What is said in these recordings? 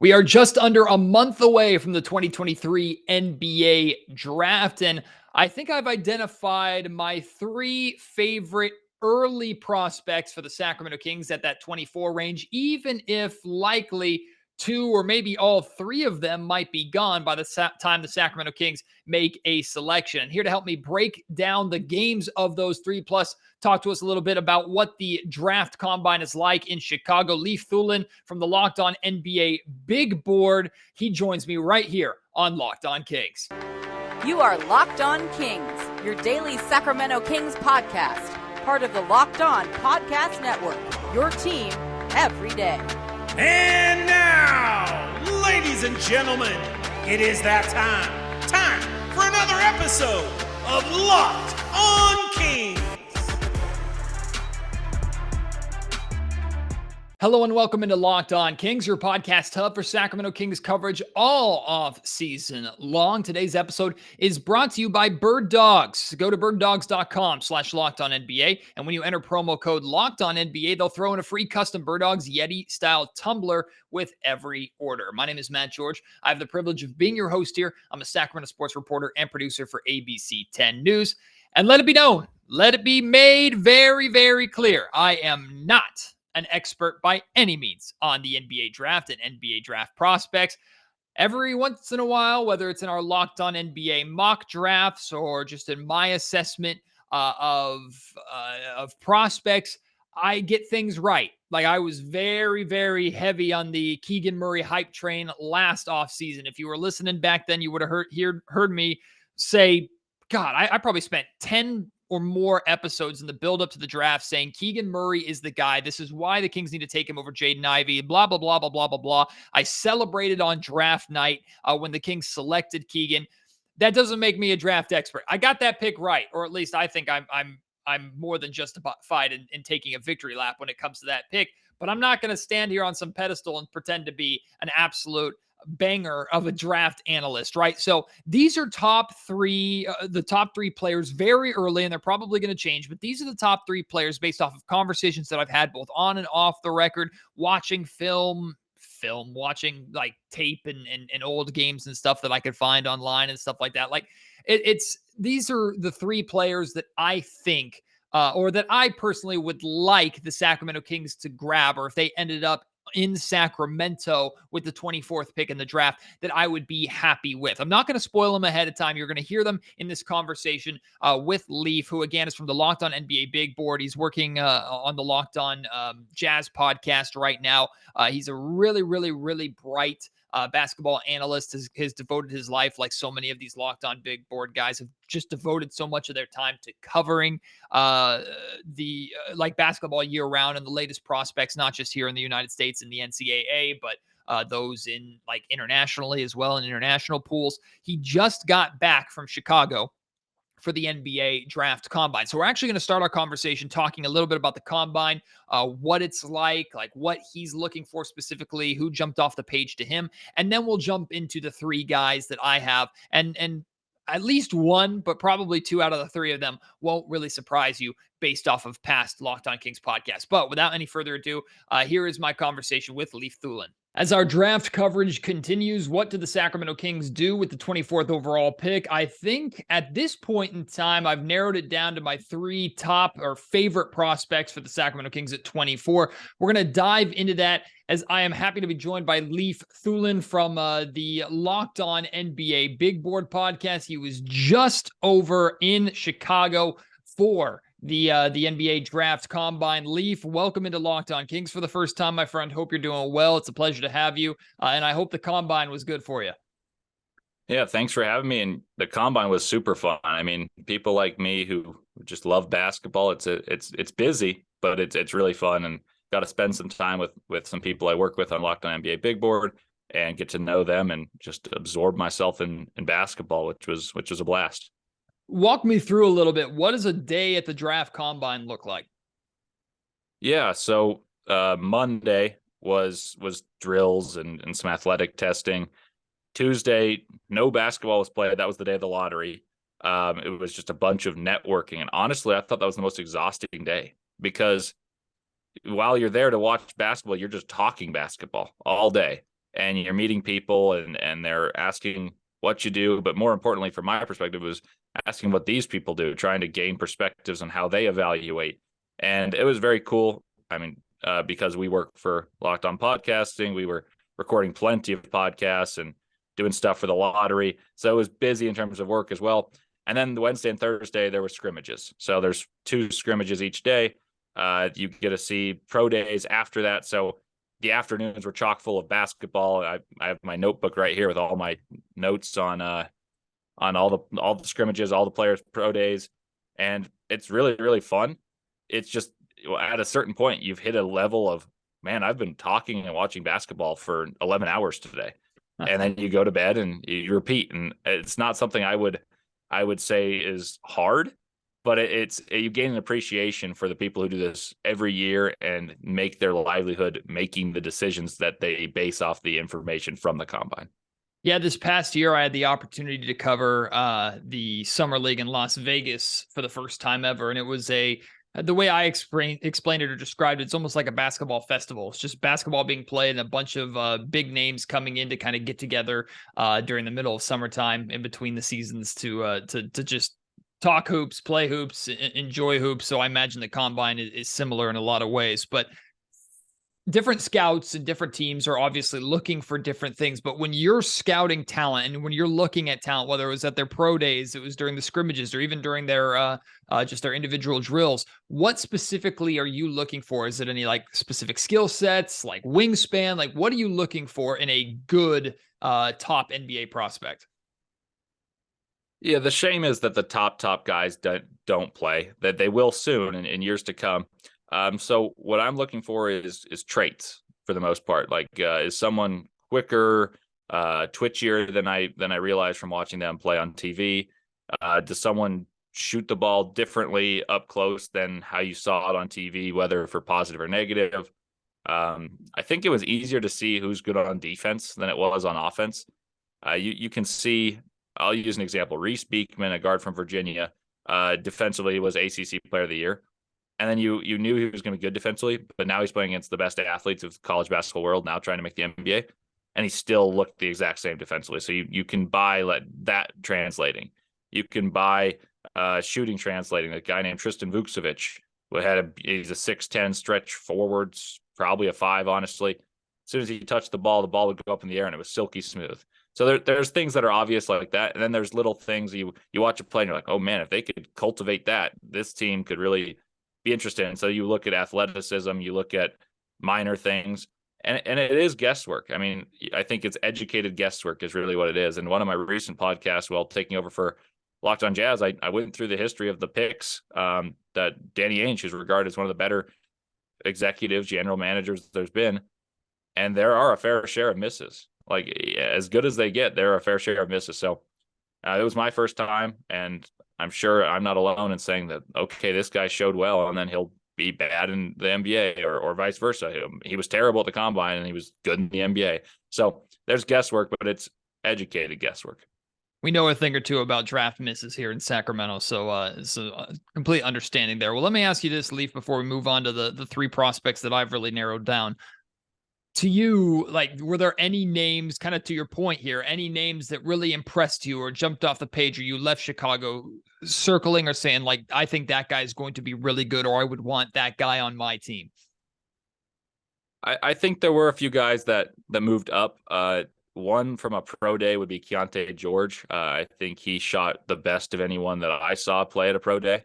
We are just under a month away from the 2023 NBA draft, and I think I've identified my three favorite early prospects for the Sacramento Kings at that 24 range, even if likely two or maybe all three of them might be gone by the time the Sacramento Kings make a selection. And here to help me break down the games of those three, plus talk to us a little bit about what the draft combine is like in Chicago, Leif Thulin from the Locked On NBA Big Board. He joins me right here on Locked On Kings. You are Locked On Kings, your daily Sacramento Kings podcast, part of the Locked On Podcast Network, your team every day. And now, ladies and gentlemen, it is that time for another episode of Locked On Kings. Hello and welcome into Locked On Kings, your podcast hub for Sacramento Kings coverage all off season long. Today's episode is brought to you by Birddogs. Go to birddogs.com/LockedOnNBA, and when you enter promo code LockedOnNBA, they'll throw in a free custom Birddogs Yeti-style tumbler with every order. My name is Matt George. I have the privilege of being your host here. I'm a Sacramento sports reporter and producer for ABC 10 News. And let it be known, let it be made very, very clear, I am not an expert by any means on the NBA draft and NBA draft prospects. Every once in a while, whether it's in our Locked On NBA mock drafts or just in my assessment of prospects, I get things right. Like I was very, very heavy on the Keegan Murray hype train last offseason. If you were listening back then, you would have heard me say, God, I probably spent 10 or more episodes in the build-up to the draft saying Keegan Murray is the guy. This is why the Kings need to take him over Jaden Ivey, blah, blah, blah, blah, blah, blah, blah. I celebrated on draft night when the Kings selected Keegan. That doesn't make me a draft expert. I got that pick right, or at least I think I'm more than justified in taking a victory lap when it comes to that pick. But I'm not going to stand here on some pedestal and pretend to be an absolute banger of a draft analyst, right? So these are the top three players very early, and they're probably going to change, but these are the top three players based off of conversations that I've had both on and off the record, watching watching like tape and old games and stuff that I could find online and stuff like that. Like these are the three players that I think or that I personally would like the Sacramento Kings to grab, or if they ended up in Sacramento with the 24th pick in the draft, that I would be happy with. I'm not going to spoil them ahead of time. You're going to hear them in this conversation with Leif, who again is from the Locked On NBA Big Board. He's working on the Locked On Jazz podcast right now. He's a really, really, really bright basketball analyst, has devoted his life, like so many of these Locked On Big Board guys have just devoted so much of their time to covering like basketball year round and the latest prospects, not just here in the United States in the NCAA, but those in like internationally as well in international pools. He just got back from Chicago for the NBA draft combine. So we're actually going to start our conversation talking a little bit about the combine, what it's like what he's looking for specifically, who jumped off the page to him. And then we'll jump into the three guys that I have, and at least one, but probably two out of the three of them won't really surprise you based off of past Locked On Kings podcasts. But without any further ado, here is my conversation with Leif Thulin. As our draft coverage continues, what do the Sacramento Kings do with the 24th overall pick? I think at this point in time, I've narrowed it down to my three top or favorite prospects for the Sacramento Kings at 24. We're going to dive into that, as I am happy to be joined by Leif Thulin from the Locked On NBA Big Board podcast. He was just over in Chicago for the NBA draft combine. Leif, welcome into Locked On Kings for the first time, my friend. Hope you're doing well. It's a pleasure to have you. And I hope the combine was good for you. Yeah, thanks for having me. And the combine was super fun. I mean, people like me who just love basketball, it's busy, but it's really fun, and got to spend some time with some people I work with on Locked On NBA Big Board and get to know them and just absorb myself in basketball, which was a blast. Walk me through a little bit. What does a day at the draft combine look like? Yeah, so Monday was drills and some athletic testing. Tuesday, no basketball was played. That was the day of the lottery. It was just a bunch of networking. And honestly, I thought that was the most exhausting day, because while you're there to watch basketball, you're just talking basketball all day. and you're meeting people and they're asking what you do. But more importantly, from my perspective, was asking what these people do, trying to gain perspectives on how they evaluate. And it was very cool. I mean, because we work for Locked On Podcasting, we were recording plenty of podcasts and doing stuff for the lottery. So it was busy in terms of work as well. And then the Wednesday and Thursday, there were scrimmages. So there's 2 scrimmages each day. You get to see pro days after that. So the afternoons were chock full of basketball. I have my notebook right here with all my notes on all the scrimmages, all the players' pro days. And it's really, really fun. It's just at a certain point, you've hit a level of, man, I've been talking and watching basketball for 11 hours today. And then you go to bed and you repeat. And it's not something I would say is hard, but you gain an appreciation for the people who do this every year and make their livelihood making the decisions that they base off the information from the combine. Yeah, this past year, I had the opportunity to cover the Summer League in Las Vegas for the first time ever. And it was the way I explained it or described it, it's almost like a basketball festival. It's just basketball being played and a bunch of big names coming in to kind of get together during the middle of summertime in between the seasons to just talk hoops, play hoops, enjoy hoops. So I imagine the combine is similar in a lot of ways, but different scouts and different teams are obviously looking for different things. But when you're scouting talent and when you're looking at talent, whether it was at their pro days, it was during the scrimmages, or even during their just their individual drills, what specifically are you looking for? Is it any like specific skill sets, like wingspan? Like what are you looking for in a good top NBA prospect? Yeah, the shame is that the top guys don't play, that they will soon in years to come. So what I'm looking for is traits for the most part. Like, is someone quicker, twitchier than I realized from watching them play on TV? Does someone shoot the ball differently up close than how you saw it on TV, whether for positive or negative? I think it was easier to see who's good on defense than it was on offense. You can see, I'll use an example. Reese Beekman, a guard from Virginia, defensively was ACC Player of the Year. And then you knew he was going to be good defensively, but now he's playing against the best athletes of the college basketball world, now trying to make the NBA, and he still looked the exact same defensively. So you can buy that translating. You can buy shooting translating. A guy named Tristan Vukcevic he's a 6'10" stretch forwards, probably a 5, honestly. As soon as he touched the ball would go up in the air, and it was silky smooth. So there's things that are obvious like that, and then there's little things you watch a play and you're like, oh man, if they could cultivate that, this team could really be interested. And so you look at athleticism, you look at minor things, and it is guesswork. I mean, I think it's educated guesswork is really what it is. And one of my recent podcasts, while taking over for Locked On Jazz, I went through the history of the picks that Danny Ainge, who's regarded as one of the better executives, general managers there's been, and there are a fair share of misses. Like, as good as they get, there are a fair share of misses. So it was my first time, and I'm sure I'm not alone in saying that, okay, this guy showed well, and then he'll be bad in the NBA or vice versa. He was terrible at the combine, and he was good in the NBA. So there's guesswork, but it's educated guesswork. We know a thing or two about draft misses here in Sacramento, so complete understanding there. Well, let me ask you this, Leif, before we move on to the 3 prospects that I've really narrowed down. To you, like, were there any names, kind of to your point here, any names that really impressed you or jumped off the page, or you left Chicago circling or saying, like, I think that guy is going to be really good, or I would want that guy on my team? I think there were a few guys that moved up. One from a pro day would be Keontae George. I think he shot the best of anyone that I saw play at a pro day.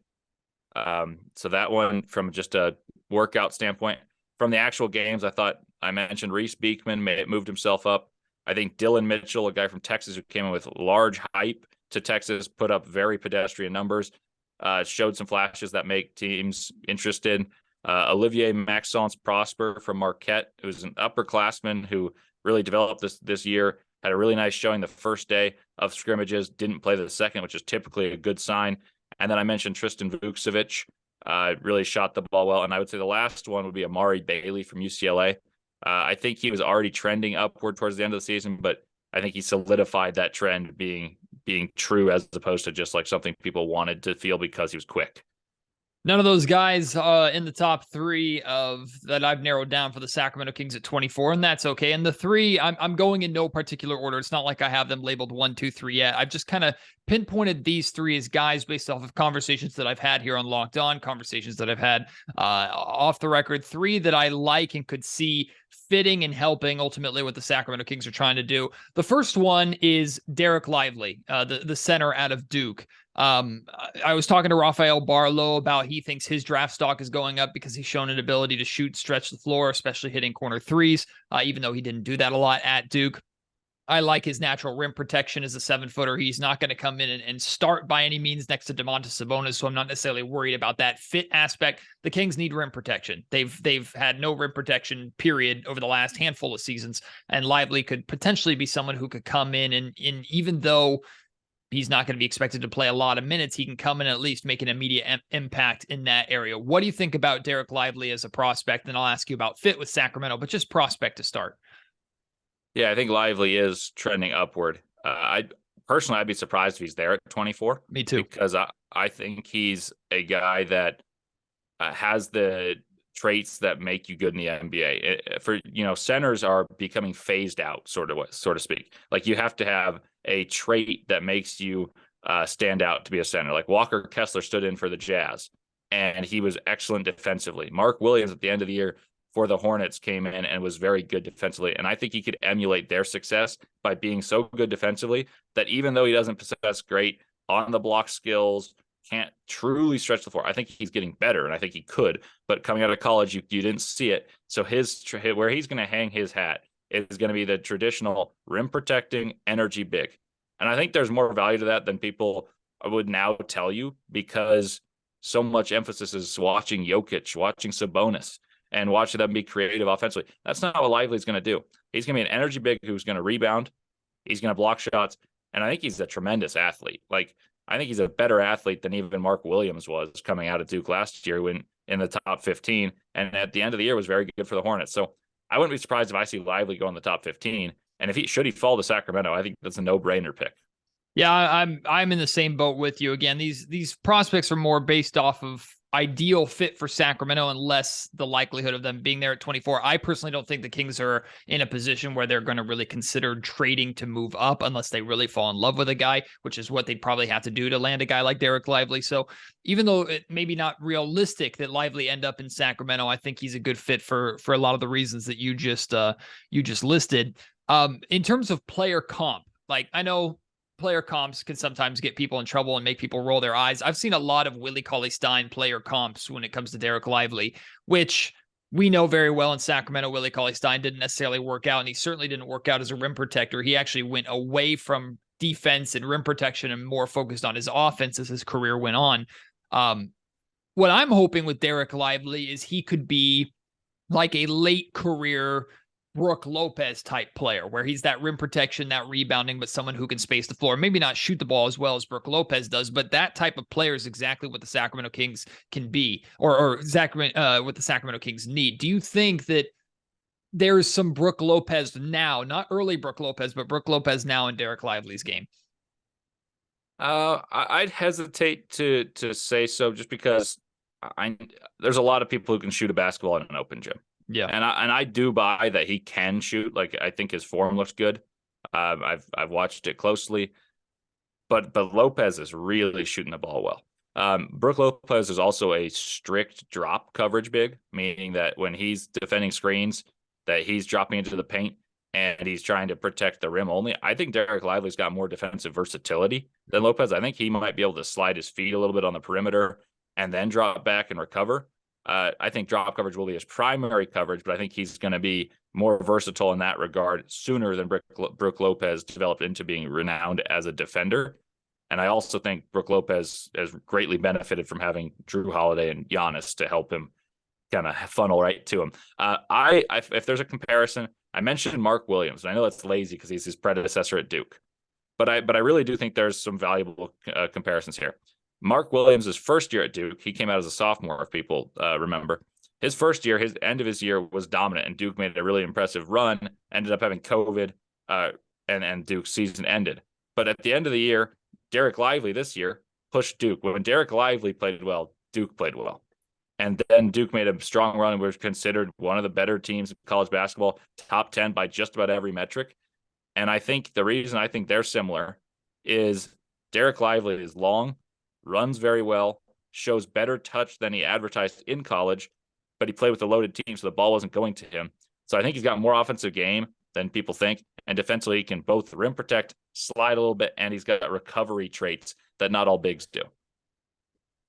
So that one, from just a workout standpoint. From the actual games, I mentioned Reese Beekman moved himself up. I think Dylan Mitchell, a guy from Texas who came in with large hype to Texas, put up very pedestrian numbers, showed some flashes that make teams interested. Olivier Maxence Prosper from Marquette, who's an upperclassman who really developed this year, had a really nice showing the first day of scrimmages, didn't play the second, which is typically a good sign. And then I mentioned Tristan Vukcevic, really shot the ball well. And I would say the last one would be Amari Bailey from UCLA. I think he was already trending upward towards the end of the season, but I think he solidified that trend being true, as opposed to just like something people wanted to feel because he was quick. None of those guys in the top three of that I've narrowed down for the Sacramento Kings at 24, and that's okay. And the three, I'm going in no particular order. It's not like I have them labeled 1, 2, 3 yet. I've just kind of pinpointed these three as guys based off of conversations that I've had here on Locked On, conversations that I've had off the record. Three that I like and could see fitting and helping ultimately what the Sacramento Kings are trying to do. The first one is Derek Lively, the center out of Duke. I was talking to Rafael Barlow about he thinks his draft stock is going up because he's shown an ability to shoot, stretch the floor, especially hitting corner threes, even though he didn't do that a lot at Duke. I like his natural rim protection as a 7-footer. He's not going to come in and start by any means next to Domantas Sabonis, so I'm not necessarily worried about that fit aspect. The Kings need rim protection. They've had no rim protection, period, over the last handful of seasons, and Lively could potentially be someone who could come in and even though he's not going to be expected to play a lot of minutes, he can come in and at least make an immediate impact in that area. What do you think about Derek Lively as a prospect? And I'll ask you about fit with Sacramento, but just prospect to start. Yeah, I think Lively is trending upward. I'd be surprised if he's there at 24. Me too. Because I think he's a guy that has the traits that make you good in the NBA. Centers are becoming phased out, so to speak. Like you have to have a trait that makes you stand out to be a center. Like Walker Kessler stood in for the Jazz, and he was excellent defensively. Mark Williams at the end of the year for the Hornets came in and was very good defensively. And I think he could emulate their success by being so good defensively that even though he doesn't possess great on the block skills, can't truly stretch the floor. I think he's getting better, and I think he could. But coming out of college, you didn't see it. So where he's going to hang his hat is going to be the traditional rim protecting energy big. And I think there's more value to that than people would now tell you, because so much emphasis is watching Jokic, watching Sabonis, and watching them be creative offensively. That's not what Lively's going to do. He's going to be an energy big who's going to rebound. He's going to block shots. And I think he's a tremendous athlete. Like, I think he's a better athlete than even Mark Williams was coming out of Duke last year, when in the top 15. And at the end of the year was very good for the Hornets. So I wouldn't be surprised if I see Lively go in the top 15. And if should he fall to Sacramento, I think that's a no-brainer pick. Yeah, I'm in the same boat with you. Again, these prospects are more based off of ideal fit for Sacramento and less the likelihood of them being there at 24. I personally don't think the Kings are in a position where they're going to really consider trading to move up unless they really fall in love with a guy, which is what they'd probably have to do to land a guy like Derek Lively. So even though it may be not realistic that Lively end up in Sacramento, I think he's a good fit for a lot of the reasons that you just listed. In terms of player comp, like I know player comps can sometimes get people in trouble and make people roll their eyes. I've seen a lot of Willie Cauley-Stein player comps when it comes to Derek Lively, which we know very well in Sacramento. Willie Cauley-Stein didn't necessarily work out, and he certainly didn't work out as a rim protector. He actually went away from defense and rim protection and more focused on his offense as his career went on. What I'm hoping with Derek Lively is he could be like a late career Brook Lopez type player, where he's that rim protection, that rebounding, but someone who can space the floor. Maybe not shoot the ball as well as Brook Lopez does, but that type of player is exactly what the Sacramento Kings can be, or what the Sacramento Kings need. Do you think that there is some Brook Lopez now, not early Brook Lopez, but Brook Lopez now in Derek Lively's game? I'd hesitate to say so, just because there's a lot of people who can shoot a basketball in an open gym. Yeah, and I do buy that he can shoot. Like, I think his form looks good. I've watched it closely, but Lopez is really shooting the ball well. Brook Lopez is also a strict drop coverage big, meaning that when he's defending screens, that he's dropping into the paint and he's trying to protect the rim only. I think Derek Lively's got more defensive versatility than Lopez. I think he might be able to slide his feet a little bit on the perimeter and then drop back and recover. I think drop coverage will be his primary coverage, but I think he's going to be more versatile in that regard sooner than Brook Lopez developed into being renowned as a defender. And I also think Brook Lopez has greatly benefited from having Drew Holiday and Giannis to help him kind of funnel right to him. If there's a comparison, I mentioned Mark Williams, and I know that's lazy because he's his predecessor at Duke, but I really do think there's some valuable comparisons here. Mark Williams' first year at Duke, he came out as a sophomore, if people remember. His first year, his end of his year was dominant, and Duke made a really impressive run, ended up having COVID, and Duke's season ended. But at the end of the year, Derek Lively this year pushed Duke. When Derek Lively played well, Duke played well. And then Duke made a strong run and was considered one of the better teams in college basketball, top 10 by just about every metric. And I think the reason I think they're similar is Derek Lively is long, runs very well, shows better touch than he advertised in college, but he played with a loaded team, so the ball wasn't going to him. So I think he's got more offensive game than people think. And defensively, he can both rim protect, slide a little bit, and he's got recovery traits that not all bigs do.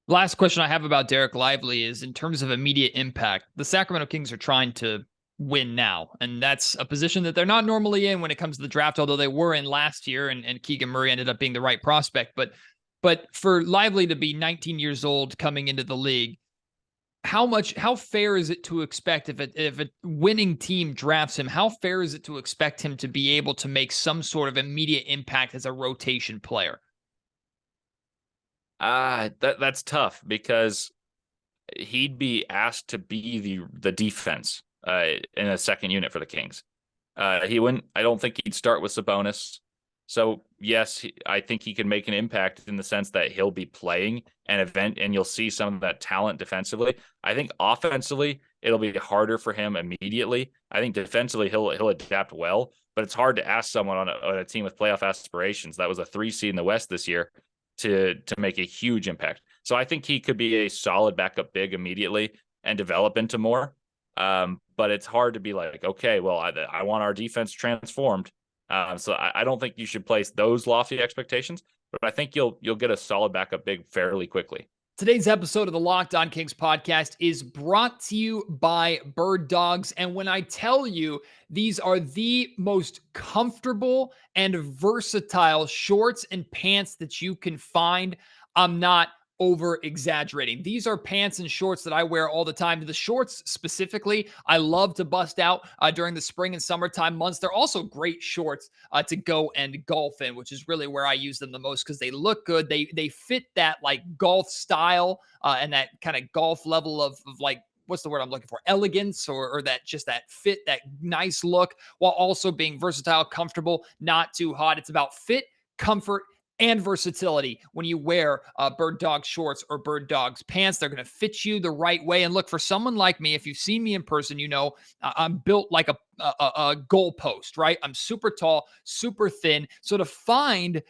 Last question I have about Derek Lively is in terms of immediate impact. The Sacramento Kings are trying to win now, and that's a position that they're not normally in when it comes to the draft, although they were in last year, and Keegan Murray ended up being the right prospect. But for Lively to be 19 years old coming into the league, how fair is it to expect if a winning team drafts him, how fair is it to expect him to be able to make some sort of immediate impact as a rotation player? That's tough because he'd be asked to be the defense in a second unit for the Kings. He wouldn't. I don't think he'd start with Sabonis. So yes, I think he can make an impact in the sense that he'll be playing an event, and you'll see some of that talent defensively. I think offensively it'll be harder for him immediately. I think defensively he'll adapt well, but it's hard to ask someone on a team with playoff aspirations that was a 3 seed in the West this year to make a huge impact. So I think he could be a solid backup big immediately and develop into more. But it's hard to be like, okay, well, I want our defense transformed. So I don't think you should place those lofty expectations, but I think you'll get a solid backup big fairly quickly. Today's episode of the Locked On Kings podcast is brought to you by Birddogs. And when I tell you these are the most comfortable and versatile shorts and pants that you can find, I'm not over exaggerating. These are pants and shorts that I wear all the time. The shorts specifically, I love to bust out during the spring and summertime months. They're also great shorts to go and golf in, which is really where I use them the most because they look good. They fit that like golf style and that kind of golf level of like, what's the word I'm looking for? Elegance or that fit, that nice look, while also being versatile, comfortable, not too hot. It's about fit, comfort, and versatility when you wear Birddog shorts or Birddogs pants. They're going to fit you the right way. And look, for someone like me, if you've seen me in person, you know I'm built like a goalpost, right? I'm super tall, super thin. So to find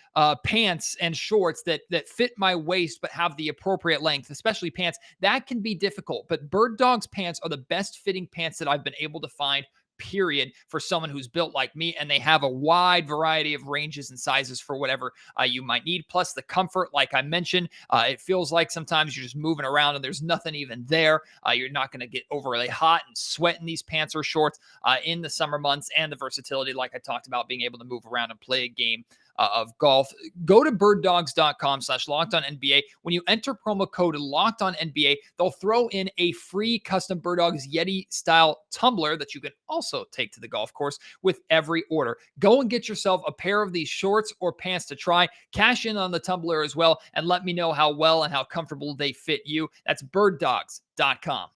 pants and shorts that fit my waist but have the appropriate length, especially pants, that can be difficult. But Birddogs pants are the best fitting pants that I've been able to find, period, for someone who's built like me, and they have a wide variety of ranges and sizes for whatever you might need. Plus the comfort, like I mentioned, it feels like sometimes you're just moving around and there's nothing even there. You're not going to get overly hot and sweat in these pants or shorts in the summer months, and the versatility, like I talked about, being able to move around and play a game of golf. Go to birddogs.com/LockedOnNBA. When you enter promo code LockedOnNBA, they'll throw in a free custom Birddogs Yeti style tumbler that you can also take to the golf course with every order. Go and get yourself a pair of these shorts or pants to try. Cash in on the tumbler as well, and let me know how well and how comfortable they fit you. That's birddogs.com.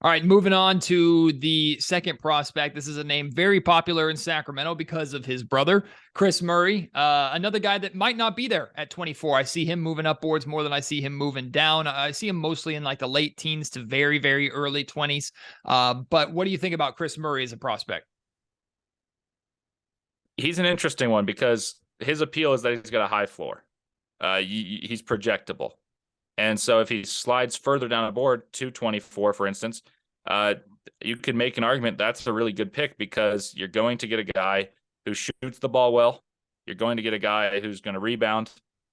All right, moving on to the second prospect. This is a name very popular in Sacramento because of his brother, Chris Murray, another guy that might not be there at 24. I see him moving up boards more than I see him moving down. I see him mostly in like the late teens to very, very early 20s. But what do you think about Chris Murray as a prospect? He's an interesting one because his appeal is that he's got a high floor. He's projectable. And so if he slides further down a board to 24, for instance, you could make an argument that's a really good pick because you're going to get a guy who shoots the ball well. You're going to get a guy who's going to rebound.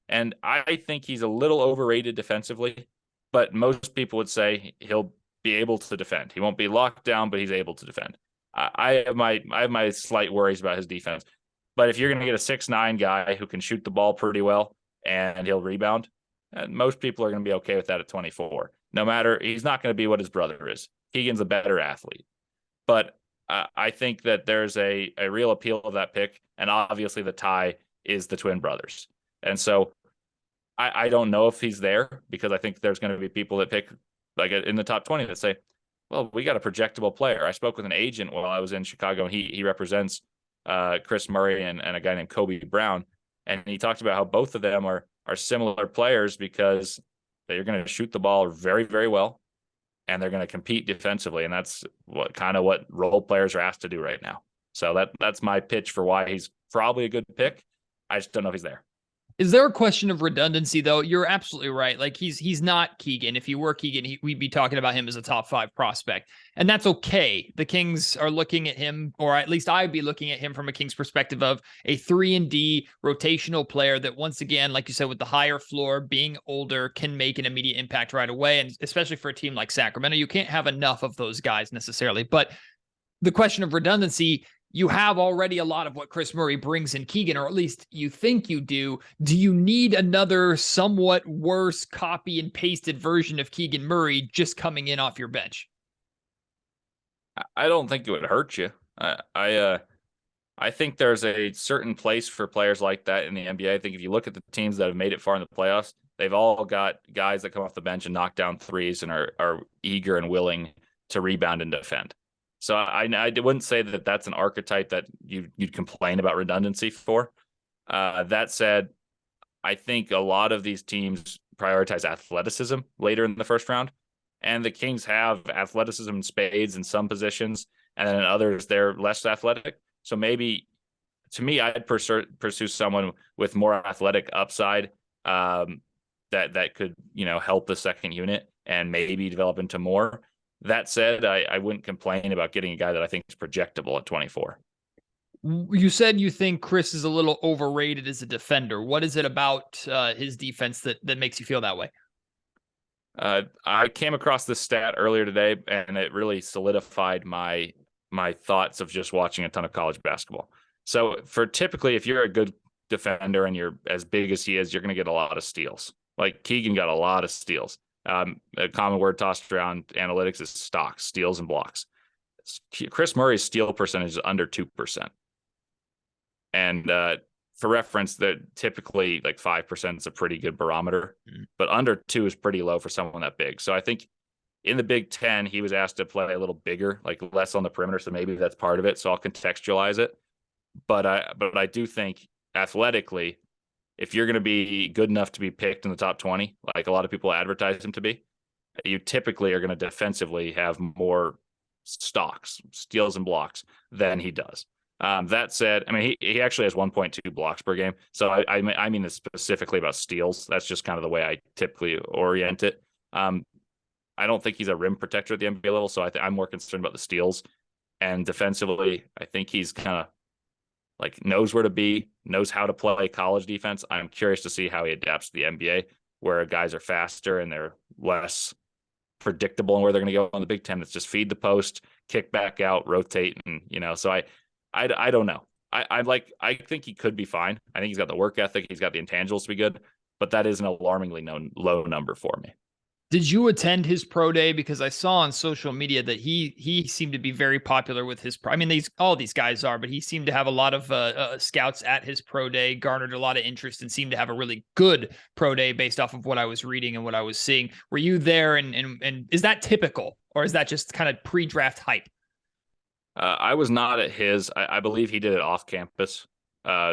And I think he's a little overrated defensively, but most people would say he'll be able to defend. He won't be locked down, but he's able to defend. I have my slight worries about his defense. But if you're going to get a 6'9" guy who can shoot the ball pretty well and he'll rebound, and most people are going to be okay with that at 24. No matter, he's not going to be what his brother is. Keegan's a better athlete. But I think that there's a real appeal of that pick. And obviously the tie is the twin brothers. And so I don't know if he's there because I think there's going to be people that pick like in the top 20 that say, well, we got a projectable player. I spoke with an agent while I was in Chicago, and he represents Chris Murray and a guy named Kobe Brown. And he talked about how both of them are similar players because They're going to shoot the ball very, very well, and they're going to compete defensively. And that's what role players are asked to do right now. So that's my pitch for why he's probably a good pick. I just don't know if he's there. Is there a question of redundancy, though? You're absolutely right. Like, he's not Keegan. If he were Keegan, we'd be talking about him as a top 5 prospect. And that's okay. The Kings are looking at him, or at least I'd be looking at him from a Kings perspective of a 3-and-D rotational player that, once again, like you said, with the higher floor, being older, can make an immediate impact right away. And especially for a team like Sacramento, you can't have enough of those guys necessarily. But the question of redundancy, you have already a lot of what Chris Murray brings in Keegan, or at least you think you do. Do you need another somewhat worse copy and pasted version of Keegan Murray just coming in off your bench? I don't think it would hurt you. I think there's a certain place for players like that in the NBA. I think if you look at the teams that have made it far in the playoffs, they've all got guys that come off the bench and knock down threes and are eager and willing to rebound and defend. So I wouldn't say that that's an archetype that you'd complain about redundancy for. That said, I think a lot of these teams prioritize athleticism later in the first round, and the Kings have athleticism in spades in some positions, and then in others they're less athletic. So maybe, to me, I'd pursue someone with more athletic upside that could help the second unit and maybe develop into more. That said, I wouldn't complain about getting a guy that I think is projectable at 24. You said you think Chris is a little overrated as a defender. What is it about his defense that makes you feel that way? I came across this stat earlier today, and it really solidified my thoughts of just watching a ton of college basketball. So typically, if you're a good defender and you're as big as he is, you're going to get a lot of steals. Like Keegan got a lot of steals. A common word tossed around analytics is stocks, steals, and blocks. Chris Murray's steal percentage is under 2%. And for reference, that typically like 5% is a pretty good barometer, but under 2 is pretty low for someone that big. So I think in the Big Ten, he was asked to play a little bigger, like less on the perimeter. So maybe that's part of it. So I'll contextualize it. But I do think athletically, if you're going to be good enough to be picked in the top 20, like a lot of people advertise him to be, you typically are going to defensively have more stocks, steals, and blocks than he does. That said, I mean, he actually has 1.2 blocks per game. So I mean this specifically about steals. That's just kind of the way I typically orient it. I don't think he's a rim protector at the NBA level, so I'm more concerned about the steals. And defensively, I think he's kind of like knows where to be, knows how to play college defense. I'm curious to see how he adapts to the NBA, where guys are faster and they're less predictable and where they're going to go on the Big Ten. It's just feed the post, kick back out, rotate, and so I don't know. I think he could be fine. I think he's got the work ethic, he's got the intangibles to be good, but that is an alarmingly low number for me. Did you attend his pro day? Because I saw on social media that he seemed to be very popular with his pro. I mean, all these guys are, but he seemed to have a lot of scouts at his pro day, garnered a lot of interest, and seemed to have a really good pro day based off of what I was reading and what I was seeing. Were you there? And is that typical, or is that just kind of pre-draft hype? I was not at his. I believe he did it off campus.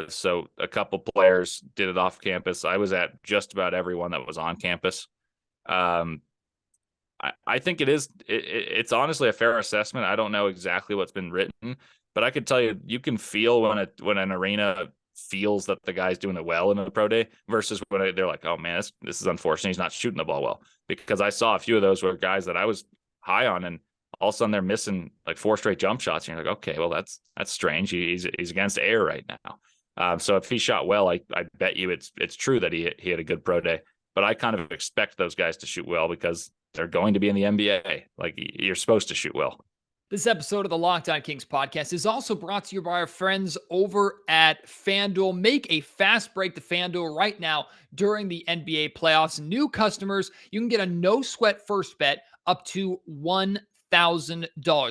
So a couple players did it off campus. I was at just about everyone that was on campus. I think it's honestly a fair assessment. I don't know exactly what's been written, but I could tell you can feel when an arena feels that the guy's doing it well in a pro day versus when they're like, oh man, this is unfortunate. He's not shooting the ball well, because I saw a few of those were guys that I was high on, and all of a sudden they're missing like 4 straight jump shots. And you're like, okay, well that's strange. He's against air right now. So if he shot well, I bet you it's true that he had a good pro day. But I kind of expect those guys to shoot well because they're going to be in the NBA. Like, you're supposed to shoot well. This episode of the Locked On Kings podcast is also brought to you by our friends over at FanDuel. Make a fast break to FanDuel right now during the NBA playoffs. New customers, you can get a no-sweat first bet up to $1,000.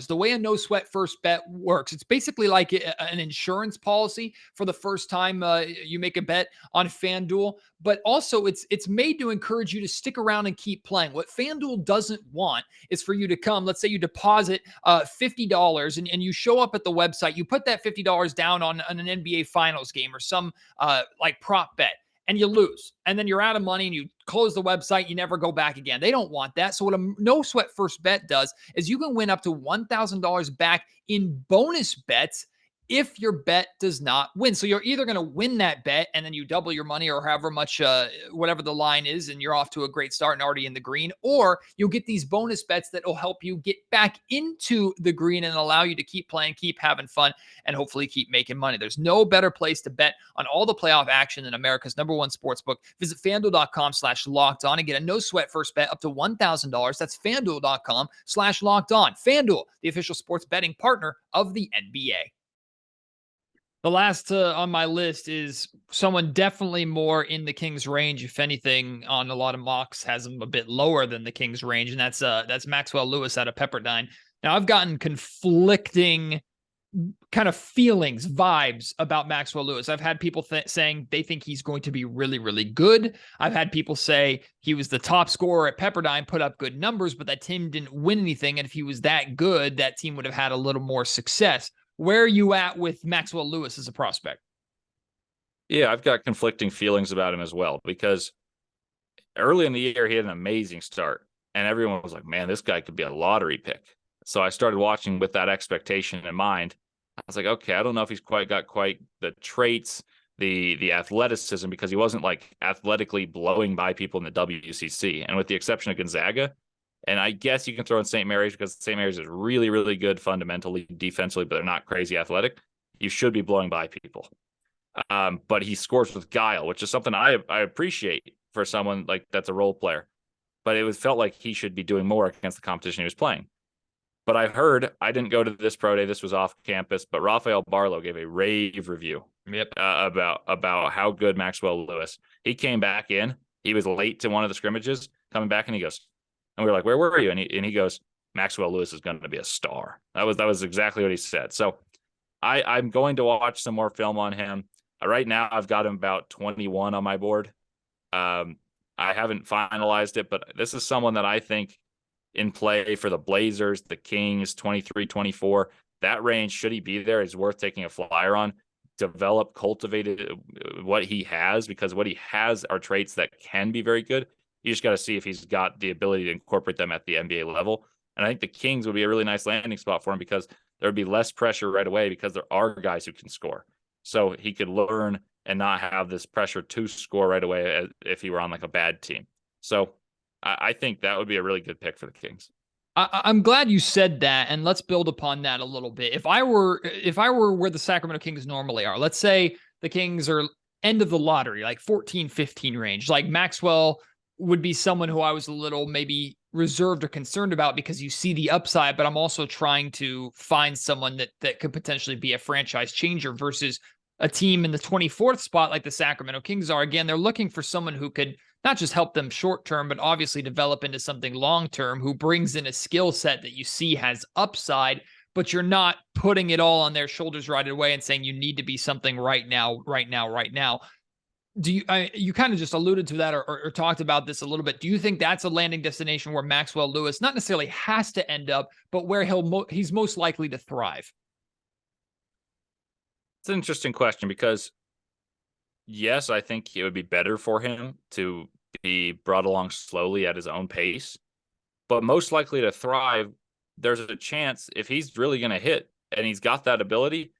The way a no sweat first bet works, it's basically like an insurance policy for the first time you make a bet on FanDuel, but also it's made to encourage you to stick around and keep playing. What FanDuel doesn't want is for you to come, let's say you deposit $50 and you show up at the website, you put that $50 down on an NBA Finals game or some like prop bet. and you lose. And then you're out of money and you close the website, you never go back again. They don't want that. So what a no sweat first bet does is you can win up to $1,000 back in bonus bets if your bet does not win. So you're either going to win that bet and then you double your money or however much, whatever the line is, and you're off to a great start and already in the green, or you'll get these bonus bets that will help you get back into the green and allow you to keep playing, keep having fun, and hopefully keep making money. There's no better place to bet on all the playoff action than America's #1 sportsbook. Visit FanDuel.com/locked on and get a no sweat first bet up to $1,000. That's FanDuel.com/locked on. FanDuel, the official sports betting partner of the NBA. The last on my list is someone definitely more in the Kings range. If anything, on a lot of mocks has him a bit lower than the Kings range, and that's Maxwell Lewis out of Pepperdine. Now, I've gotten conflicting kind of feelings, vibes about Maxwell Lewis. I've had people saying they think he's going to be really, really good. I've had people say he was the top scorer at Pepperdine, put up good numbers, but that team didn't win anything. And if he was that good, that team would have had a little more success. Where are you at with Maxwell Lewis as a prospect? Yeah, I've got conflicting feelings about him as well, because early in the year, he had an amazing start and everyone was like, man, this guy could be a lottery pick. So I started watching with that expectation in mind. I was like, okay, I don't know if he's got the traits, the athleticism, because he wasn't like athletically blowing by people in the WCC. And with the exception of Gonzaga, and I guess you can throw in St. Mary's because St. Mary's is really, really good fundamentally, defensively, but they're not crazy athletic. You should be blowing by people. But he scores with guile, which is something I appreciate for someone like that's a role player. But it felt like he should be doing more against the competition he was playing. But I heard, I didn't go to this pro day, this was off campus, but Rafael Barlow gave a rave review about how good Maxwell Lewis. He came back in, he was late to one of the scrimmages, coming back, and he goes, and we were like, where were you? And he goes, Maxwell Lewis is going to be a star. That was exactly what he said. So I'm going to watch some more film on him. Right now, I've got him about 21 on my board. I haven't finalized it, but this is someone that I think in play for the Blazers, the Kings, 23, 24. That range, should he be there, is worth taking a flyer on. Develop, cultivated what he has, because what he has are traits that can be very good. You just got to see if he's got the ability to incorporate them at the NBA level. And I think the Kings would be a really nice landing spot for him, because there would be less pressure right away, because there are guys who can score. So he could learn and not have this pressure to score right away if he were on like a bad team. So I think that would be a really good pick for the Kings. I'm glad you said that, and let's build upon that a little bit. If I were where the Sacramento Kings normally are, let's say the Kings are end of the lottery, like 14, 15 range, like Maxwell would be someone who I was a little maybe reserved or concerned about, because you see the upside, but I'm also trying to find someone that could potentially be a franchise changer versus a team in the 24th spot like the Sacramento Kings are. Again, they're looking for someone who could not just help them short term, but obviously develop into something long term, who brings in a skill set that you see has upside, but you're not putting it all on their shoulders right away and saying you need to be something right now. Do you kind of just alluded to that or talked about this a little bit. Do you think that's a landing destination where Maxwell Lewis not necessarily has to end up, but where he's most likely to thrive? It's an interesting question, because yes, I think it would be better for him to be brought along slowly at his own pace, but most likely to thrive, there's a chance if he's really going to hit and he's got that ability,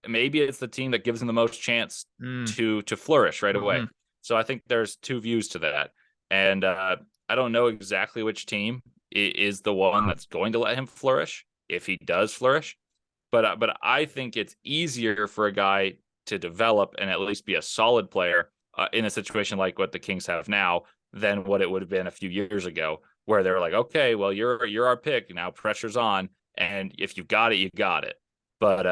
maybe it's the team that gives him the most chance to flourish right away. So I think there's two views to that. And I don't know exactly which team is the one that's going to let him flourish if he does flourish. But I think it's easier for a guy to develop and at least be a solid player in a situation like what the Kings have now than what it would have been a few years ago, where they're like, okay, well, you're our pick. Now pressure's on. And if you got it, you got it. But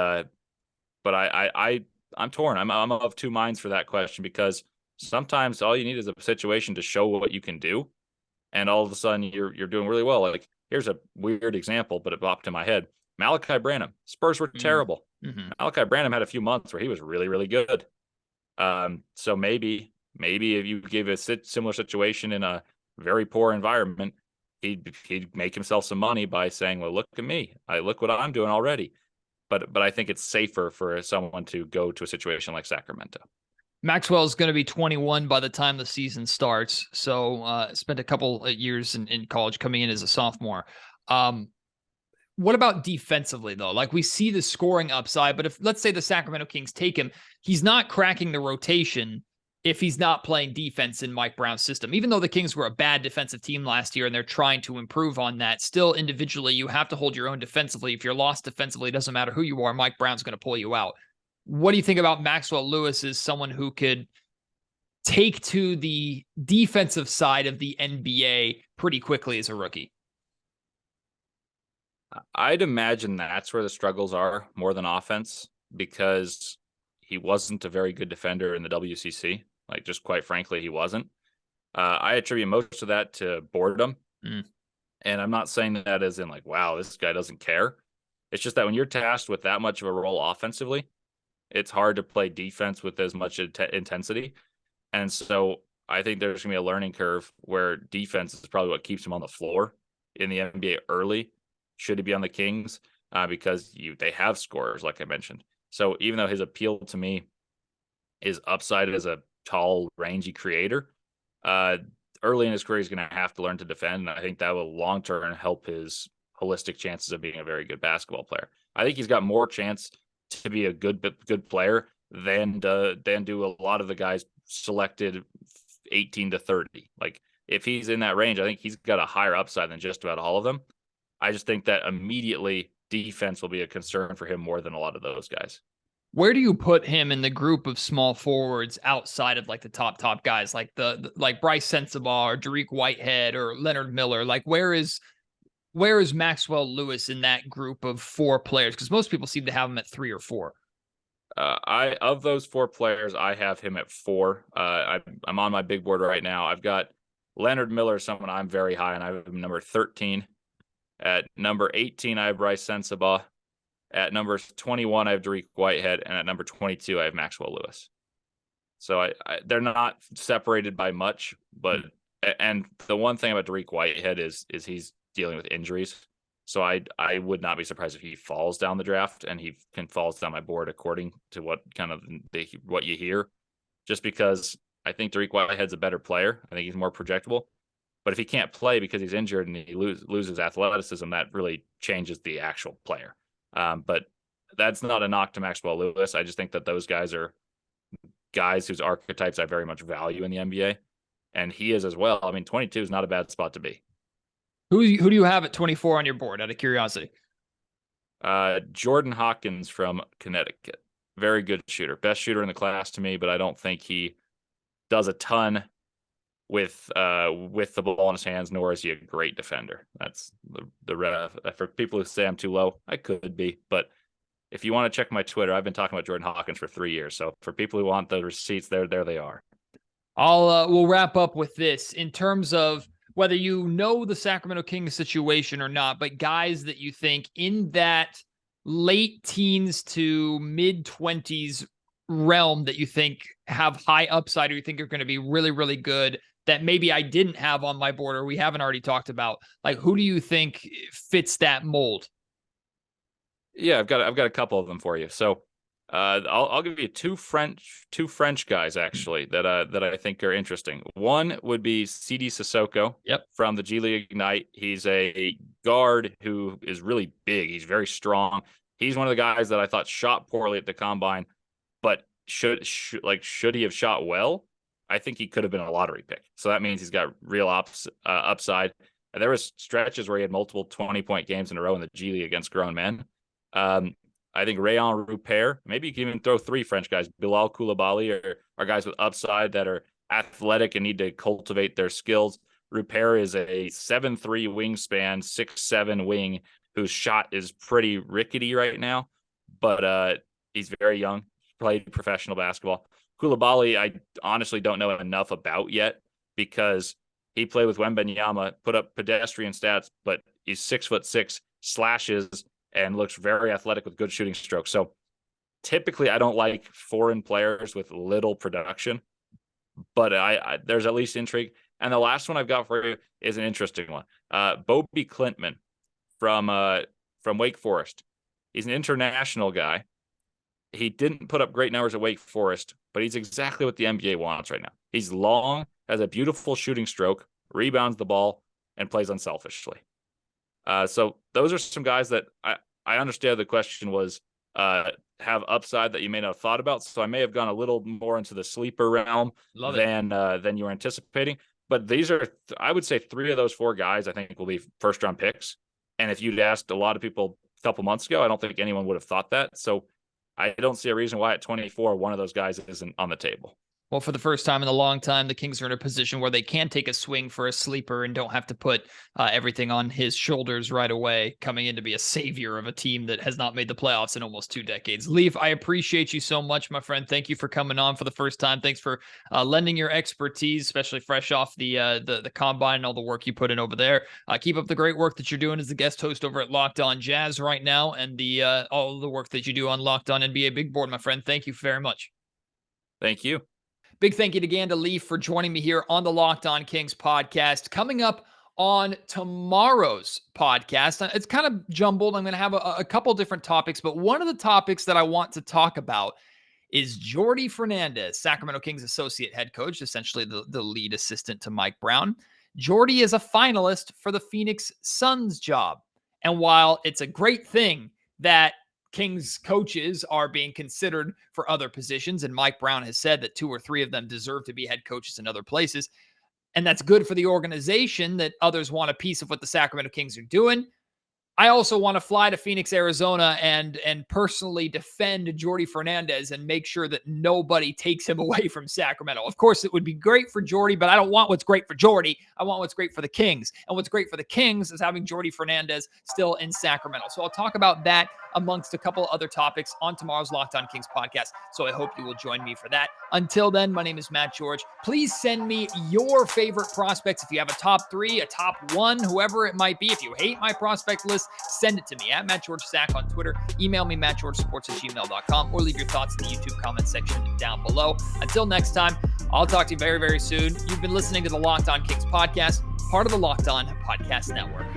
I'm torn. I'm of two minds for that question, because sometimes all you need is a situation to show what you can do, and all of a sudden you're doing really well. Like, here's a weird example, but it popped in my head. Malachi Branham. Spurs were terrible. Malachi Branham had a few months where he was really, really good. So maybe if you gave a similar situation in a very poor environment, he'd make himself some money by saying, well, look at me. Look what I'm doing already. But I think it's safer for someone to go to a situation like Sacramento. Maxwell is going to be 21 by the time the season starts. So spent a couple of years in college coming in as a sophomore. What about defensively, though? Like, we see the scoring upside, but if, let's say, the Sacramento Kings take him, he's not cracking the rotation if he's not playing defense in Mike Brown's system. Even though the Kings were a bad defensive team last year and they're trying to improve on that, still individually, you have to hold your own defensively. If you're lost defensively, it doesn't matter who you are, Mike Brown's going to pull you out. What do you think about Maxwell Lewis as someone who could take to the defensive side of the NBA pretty quickly as a rookie? I'd imagine that's where the struggles are more than offense, because he wasn't a very good defender in the WCC. Like, just quite frankly, he wasn't. I attribute most of that to boredom. And I'm not saying that as in like, wow, this guy doesn't care. It's just that when you're tasked with that much of a role offensively, it's hard to play defense with as much intensity. And so I think there's going to be a learning curve where defense is probably what keeps him on the floor in the NBA early. Should he be on the Kings? Because they have scorers, like I mentioned. So even though his appeal to me is upside as a tall, rangy creator, early in his career, he's going to have to learn to defend. And I think that will long-term help his holistic chances of being a very good basketball player. I think he's got more chance to be a good player than do a lot of the guys selected 18 to 30. Like, if he's in that range, I think he's got a higher upside than just about all of them. I just think that immediately defense will be a concern for him more than a lot of those guys. Where do you put him in the group of small forwards outside of like the top guys, like like Bryce Sensabaugh or Dariq Whitehead or Leonard Miller? Like, where is Maxwell Lewis in that group of four players? Because most people seem to have him at 3 or 4. Of those 4 players, I have him at 4. I'm on my big board right now. I've got Leonard Miller, someone I'm very high on. I have him number 13. At number 18, I have Bryce Sensabaugh. At number 21, I have Dariq Whitehead. And at number 22, I have Maxwell Lewis. So they're not separated by much. But and the one thing about Dariq Whitehead is he's dealing with injuries. So I would not be surprised if he falls down the draft, and he falls down my board according to what what you hear. Just because I think Dariq Whitehead's a better player. I think he's more projectable. But if he can't play because he's injured and he loses athleticism, that really changes the actual player. But that's not a knock to Maxwell Lewis. I just think that those guys are guys whose archetypes I very much value in the NBA. And he is as well. I mean, 22 is not a bad spot to be. Who do you have at 24 on your board, out of curiosity? Jordan Hawkins from Connecticut. Very good shooter. Best shooter in the class to me, but I don't think he does a ton with the ball in his hands, nor is he a great defender. That's the for people who say I'm too low, I could be. But if you want to check my Twitter, I've been talking about Jordan Hawkins for 3 years. So for people who want the receipts, there they are. We'll wrap up with this in terms of whether you know the Sacramento Kings situation or not, but guys that you think in that late teens to mid 20s realm that you think have high upside, or you think are going to be really, really good, that maybe I didn't have on my board or we haven't already talked about. Like, who do you think fits that mold? Yeah, I've got a couple of them for you. So I'll give you two French guys actually that I think are interesting. One would be CD Sissoko. Yep. From the G League Ignite. He's a guard who is really big. He's very strong. He's one of the guys that I thought shot poorly at the combine, but should he have shot well? I think he could have been a lottery pick. So that means he's got real upside. And there was stretches where he had multiple 20-point games in a row in the G League against grown men. I think Rayon Rupert, maybe you can even throw 3 French guys, Bilal Koulibaly, are guys with upside that are athletic and need to cultivate their skills. Rupert is a 7'3" wingspan, 6'7" wing whose shot is pretty rickety right now, but he's very young, played professional basketball. Koulibaly, I honestly don't know enough about yet because he played with Wembanyama, put up pedestrian stats, but he's 6'6", slashes, and looks very athletic with good shooting strokes. So typically I don't like foreign players with little production, but there's at least intrigue. And the last one I've got for you is an interesting one. Bobby Klintman from Wake Forest. He's an international guy. he didn't put up great numbers at Wake Forest, but he's exactly what the NBA wants right now. He's long, has a beautiful shooting stroke, rebounds the ball, and plays unselfishly. So those are some guys that I understand the question was have upside that you may not have thought about. So I may have gone a little more into the sleeper realm than you were anticipating. But these are, I would say, 3 of those 4 guys I think will be first-round picks. And if you'd asked a lot of people a couple months ago, I don't think anyone would have thought that. So I don't see a reason why at 24, one of those guys isn't on the table. Well, for the first time in a long time, the Kings are in a position where they can take a swing for a sleeper and don't have to put everything on his shoulders right away, coming in to be a savior of a team that has not made the playoffs in almost 2 decades. Leif, I appreciate you so much, my friend. Thank you for coming on for the first time. Thanks for lending your expertise, especially fresh off the combine and all the work you put in over there. Keep up the great work that you're doing as the guest host over at Locked On Jazz right now, and all the work that you do on Locked On NBA Big Board, my friend. Thank you very much. Thank you. Big thank you again to Leif for joining me here on the Locked On Kings podcast. Coming up on tomorrow's podcast, it's kind of jumbled. I'm going to have a couple different topics, but one of the topics that I want to talk about is Jordi Fernandez, Sacramento Kings associate head coach, essentially the lead assistant to Mike Brown. Jordi is a finalist for the Phoenix Suns job. And while it's a great thing that Kings coaches are being considered for other positions, and Mike Brown has said that 2 or 3 of them deserve to be head coaches in other places, and that's good for the organization that others want a piece of what the Sacramento Kings are doing. I also want to fly to Phoenix, Arizona and personally defend Jordi Fernandez and make sure that nobody takes him away from Sacramento. Of course, it would be great for Jordi, but I don't want what's great for Jordi. I want what's great for the Kings. And what's great for the Kings is having Jordi Fernandez still in Sacramento. So I'll talk about that amongst a couple other topics on tomorrow's Locked On Kings podcast. So I hope you will join me for that. Until then, my name is Matt George. Please send me your favorite prospects. If you have a top 3, a top 1, whoever it might be. If you hate my prospect list, send it to me at MattGeorgeSack on Twitter. Email me, mattgeorgesports@gmail.com, or leave your thoughts in the YouTube comment section down below. Until next time, I'll talk to you very, very soon. You've been listening to the Locked On Kings podcast, part of the Locked On Podcast Network.